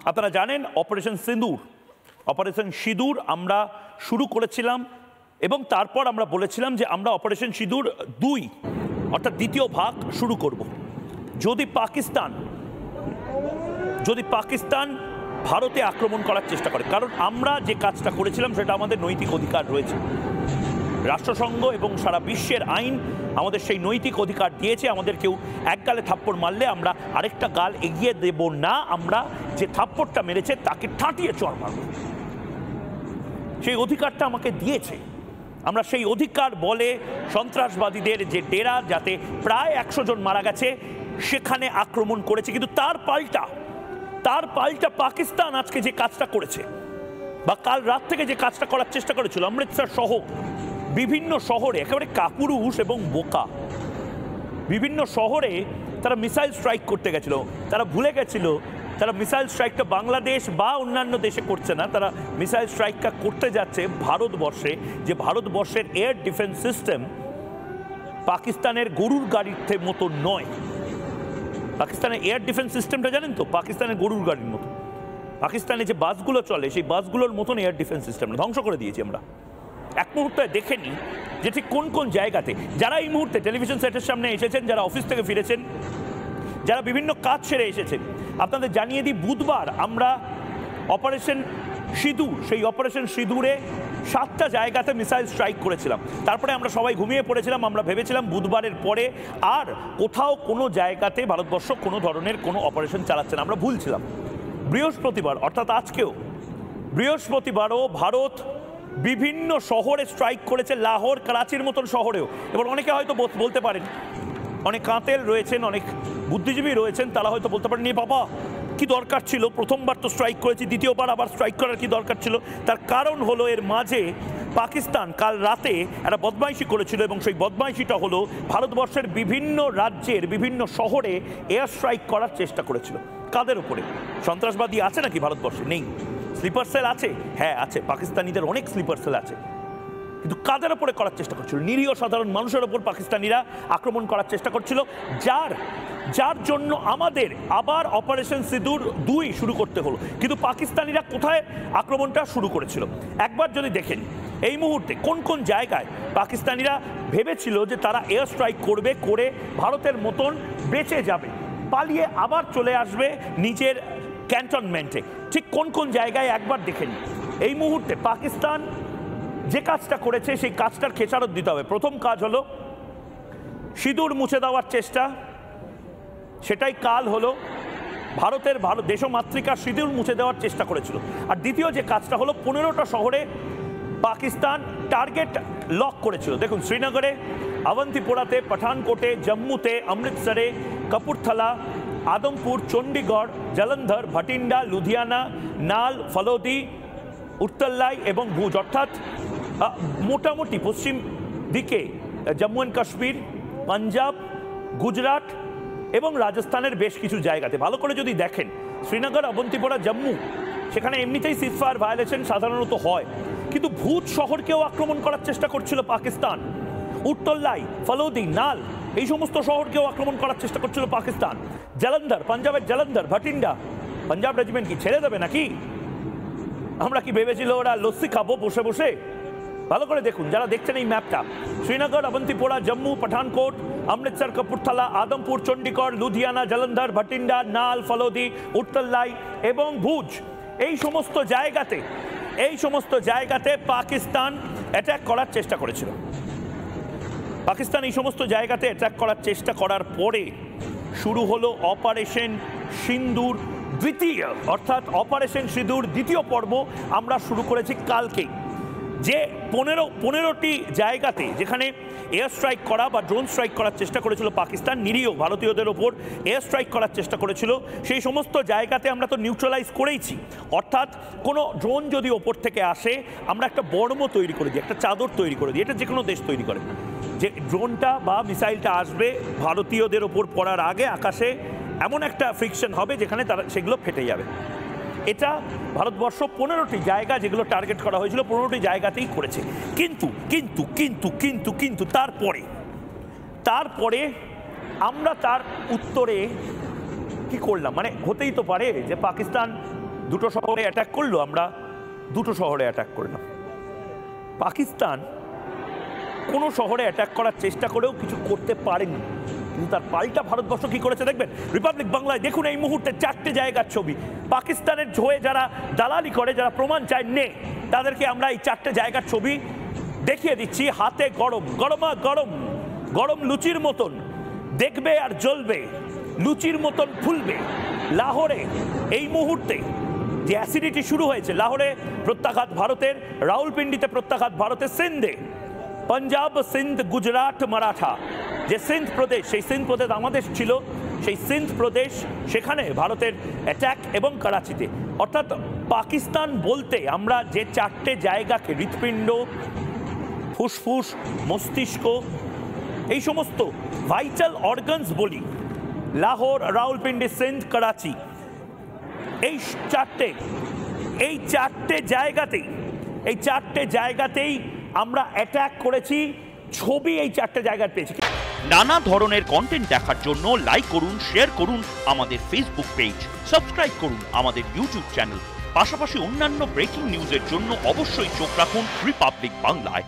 আপনারা জানেন অপারেশন সিঁদুর আমরা শুরু করেছিলাম এবং তারপর আমরা বলেছিলাম যে আমরা অপারেশন সিঁদুর 2 অর্থাৎ দ্বিতীয় ভাগ শুরু করব। যদি পাকিস্তান ভারতে আক্রমণ করার চেষ্টা করে, কারণ আমরা যে কাজটা করেছিলাম সেটা আমাদের নৈতিক অধিকার রয়েছে, রাষ্ট্রসংঘ এবং সারা বিশ্বের আইন আমাদের সেই নৈতিক অধিকার দিয়েছে। আমাদের কেউ এক গালে থাপ্পড় মারলে আমরা আরেকটা গাল এগিয়ে দেব না, আমরা যে থাপ্পড়টা মেরেছে তাকে ঠাঁটিয়ে চড় মারব, সেই অধিকারটা আমাকে দিয়েছে। আমরা সেই অধিকার বলে সন্ত্রাসবাদীদের যে ডেরা, যাতে প্রায় 100 জন মারা গেছে, সেখানে আক্রমণ করেছে। কিন্তু তার পাল্টা পাকিস্তান আজকে যে কাজটা করেছে বা কাল রাত থেকে যে কাজটা করার চেষ্টা করেছিল, অমৃতসর সহ বিভিন্ন শহরে একেবারে কাপুরুষ এবং বোকা বিভিন্ন শহরে তারা মিসাইল স্ট্রাইক করতে গেছিল। তারা ভুলে গেছিল তারা মিসাইল স্ট্রাইকটা বাংলাদেশ বা অন্যান্য দেশে করছে না, তারা মিসাইল স্ট্রাইকটা করতে যাচ্ছে ভারতবর্ষে, যে ভারতবর্ষের এয়ার ডিফেন্স সিস্টেম পাকিস্তানের গরুর গাড়ির মতো নয়। পাকিস্তানের এয়ার ডিফেন্স সিস্টেমটা জানেন তো, পাকিস্তানের গরুর গাড়ির মতো। পাকিস্তানে যে বাসগুলো চলে সেই বাসগুলোর মতন এয়ার ডিফেন্স সিস্টেম ধ্বংস করে দিয়েছি আমরা। এক মুহূর্তে দেখে নিই যে ঠিক কোন কোন জায়গাতে যারা এই মুহূর্তে টেলিভিশন সেটের সামনে এসেছেন, যারা অফিস থেকে ফিরেছেন, যারা বিভিন্ন কাজ সেরে এসেছেন, আপনাদের জানিয়ে দিই বুধবার আমরা অপারেশন সিঁদুর, সেই অপারেশন সিঁদুরে 7টা জায়গাতে মিসাইল স্ট্রাইক করেছিলাম। তারপরে আমরা সবাই ঘুমিয়ে পড়েছিলাম। আমরা ভেবেছিলাম বুধবারের পরে আর কোথাও কোনো জায়গাতে ভারতবর্ষ কোনো ধরনের কোনো অপারেশন চালাচ্ছে না, আমরা ভুলছিলাম। বৃহস্পতিবার অর্থাৎ আজকেও বৃহস্পতিবারও ভারত বিভিন্ন শহরে স্ট্রাইক করেছে, লাহোর করাচির মতন শহরেও। এবার অনেকে হয়তো বলতে পারেন, অনেক কাঁতেল রয়েছেন, অনেক বুদ্ধিজীবী রয়েছেন, তারা হয়তো বলতে পারেন, বাবা কি দরকার ছিল, প্রথমবার তো স্ট্রাইক করেছি, দ্বিতীয়বার আবার স্ট্রাইক করার কি দরকার ছিল? তার কারণ হলো এর মাঝে পাকিস্তান কাল রাতে একটা বদমাইশি করেছিল এবং সেই বদমাইশিটা হলো ভারতবর্ষের বিভিন্ন রাজ্যের বিভিন্ন শহরে এয়ার স্ট্রাইক করার চেষ্টা করেছিল। কাদের উপরে? সন্ত্রাসবাদী আছে নাকি ভারতবর্ষে? নেই। স্লিপার সেল আছে? হ্যাঁ আছে, পাকিস্তানিদের অনেক স্লিপার সেল আছে। কিন্তু কাদের ওপরে করার চেষ্টা করছিল? নিরীহ সাধারণ মানুষের ওপর পাকিস্তানিরা আক্রমণ করার চেষ্টা করছিল, যার জন্য আমাদের আবার অপারেশন সিঁদুর 2 শুরু করতে হলো। কিন্তু পাকিস্তানিরা কোথায় আক্রমণটা শুরু করেছিল একবার যদি দেখেন, এই মুহূর্তে কোন কোন জায়গায় পাকিস্তানিরা ভেবেছিল যে তারা এয়ার স্ট্রাইক করবে, করে ভারতের মতন বেঁচে যাবে, পালিয়ে আবার চলে আসবে নিজের ক্যান্টনমেন্টে। ঠিক কোন কোন জায়গায় একবার দেখেন। এই মুহূর্তে পাকিস্তান যে কাজটা করেছে সেই কাজটার খেসারত দিতে হবে। প্রথম কাজ হলো সিঁদুর মুছে দেওয়ার চেষ্টা, সেটাই কাল হলো। ভারতের দেশমাতৃকার সিঁদুর মুছে দেওয়ার চেষ্টা করেছিল। আর দ্বিতীয় যে কাজটা হলো 15টা শহরে পাকিস্তান টার্গেট লক করেছিল। দেখুন, শ্রীনগরে, অবন্তিপোরাতে, পাঠানকোটে, জম্মুতে, অমৃতসরে, কপুরথালা, আদমপুর, চণ্ডীগড়, জলন্ধর, ভাটিন্ডা, লুধিয়ানা, নাল, ফলোদি, উত্তরলাই এবং ভুজ, অর্থাৎ মোটামুটি পশ্চিম দিকে জম্মু অ্যান্ড কাশ্মীর, পাঞ্জাব, গুজরাট এবং রাজস্থানের বেশ কিছু জায়গাতে। ভালো করে যদি দেখেন, শ্রীনগর, অবন্তিপোরা, জম্মু, সেখানে এমনিতেই সিজফায়ার ভায়োলেশন সাধারণত হয়, কিন্তু ভুজ শহরকেও আক্রমণ করার চেষ্টা করছিল পাকিস্তান। উত্তরলাই, ফলোদি, নাল, এই সমস্ত শহরকেও আক্রমণ করার চেষ্টা করছিল পাকিস্তান। জলন্ধর, পাঞ্জাবের জলন্ধর, ভাটিন্ডা, পাঞ্জাব রেজিমেন্ট কি ছেড়ে দেবে নাকি? আমরা কি ভেবেছিল ওরা লস্যি খাবো বসে বসে? ভালো করে দেখুন, যারা দেখছেন এই ম্যাপটা, শ্রীনগর, অবন্তিপোরা, জম্মু, পাঠানকোট, অমৃতসর, কপুরথালা, আদমপুর, চণ্ডীগড়, লুধিয়ানা, জলন্ধর, ভাটিন্ডা, নাল, ফলোদি, উত্তরলাই এবং ভুজ, এই সমস্ত জায়গাতে পাকিস্তান অ্যাটাক করার চেষ্টা করেছিল। পাকিস্তান এই সমস্ত জায়গাতে অ্যাটাক করার চেষ্টা করার পরে শুরু হলো অপারেশন সিঁদুর 2, অর্থাৎ অপারেশন সিঁদুর 2য় পর্ব আমরা শুরু করেছি কালকেই। যে 15টি জায়গাতে যেখানে এয়ার স্ট্রাইক করা বা ড্রোন স্ট্রাইক করার চেষ্টা করেছিল পাকিস্তান, নিরীহ ভারতীয়দের ওপর এয়ার স্ট্রাইক করার চেষ্টা করেছিল, সেই সমস্ত জায়গাতে আমরা তো নিউট্রালাইজ করেইছি। অর্থাৎ কোনো ড্রোন যদি ওপর থেকে আসে, আমরা একটা বর্ম তৈরি করে দিই, একটা চাদর তৈরি করে দিই। এটা যে কোনো দেশ তৈরি করে, যে ড্রোনটা বা মিসাইলটা আসবে ভারতীয়দের ওপর পড়ার আগে আকাশে এমন একটা ফ্রিকশন হবে যেখানে তারা সেগুলো ফেটে যাবে। এটা ভারতবর্ষ 15টি জায়গা যেগুলো টার্গেট করা হয়েছিল 15টি জায়গাতেই করেছে। কিন্তু কিন্তু কিন্তু কিন্তু কিন্তু তারপরে আমরা তার উত্তরে কি করলাম? মানে হতেই তো পারে যে পাকিস্তান দুটো শহরে অ্যাটাক করলো, আমরা দুটো শহরে অ্যাটাক করলাম। পাকিস্তান কোনো শহরে অ্যাটাক করার চেষ্টা করেও কিছু করতে পারেনি, কিন্তু তার পাল্টা ভারতবর্ষ কি করেছে দেখবেন। রিপাবলিক বাংলায় দেখুন এই মুহূর্তে 4টে জায়গার ছবি। পাকিস্তানের হয়ে যারা দালালি করে, যারা প্রমাণ চায় নে, তাদেরকে আমরা এই 4টে জায়গার ছবি দেখিয়ে দিচ্ছি। হাতে গরম গরমা গরম গরম লুচির মতন দেখবে আর জ্বলবে, লুচির মতন ফুলবে। লাহোরে এই মুহূর্তে যে অ্যাসিডিটি শুরু হয়েছে, লাহোরে প্রত্যাঘাত ভারতের, রাউলপিন্ডিতে প্রত্যাঘাত ভারতের, সিন্ধে, পাঞ্জাব, সিন্ধ, গুজরাট, মারাঠা, যে সিন্ধ প্রদেশ, সেই সিন্ধ প্রদেশ আমাদের ছিল, সেই সিন্ধ প্রদেশ সেখানে ভারতের অ্যাটাক, এবং করাচিতে। অর্থাৎ পাকিস্তান বলতে আমরা যে 4টে জায়গাকে, হৃৎপিণ্ড, ফুসফুস, মস্তিষ্ক, এই সমস্ত ভাইটাল অর্গানস বলি, লাহোর, রাউলপিন্ডি, সিন্ধ, করাচি, এই 4টে জায়গাতেই আমরা অ্যাটাক করেছি। ছবি এই 4টে জায়গায় পেয়েছি। নানা ধরনের কন্টেন্ট দেখার জন্য লাইক করুন, শেয়ার করুন আমাদের ফেসবুক পেজ, সাবস্ক্রাইব করুন আমাদের ইউটিউব চ্যানেল। পাশাপাশি অন্যান্য ব্রেকিং নিউজের জন্য অবশ্যই চোখ রাখুন রিপাবলিক বাংলায়।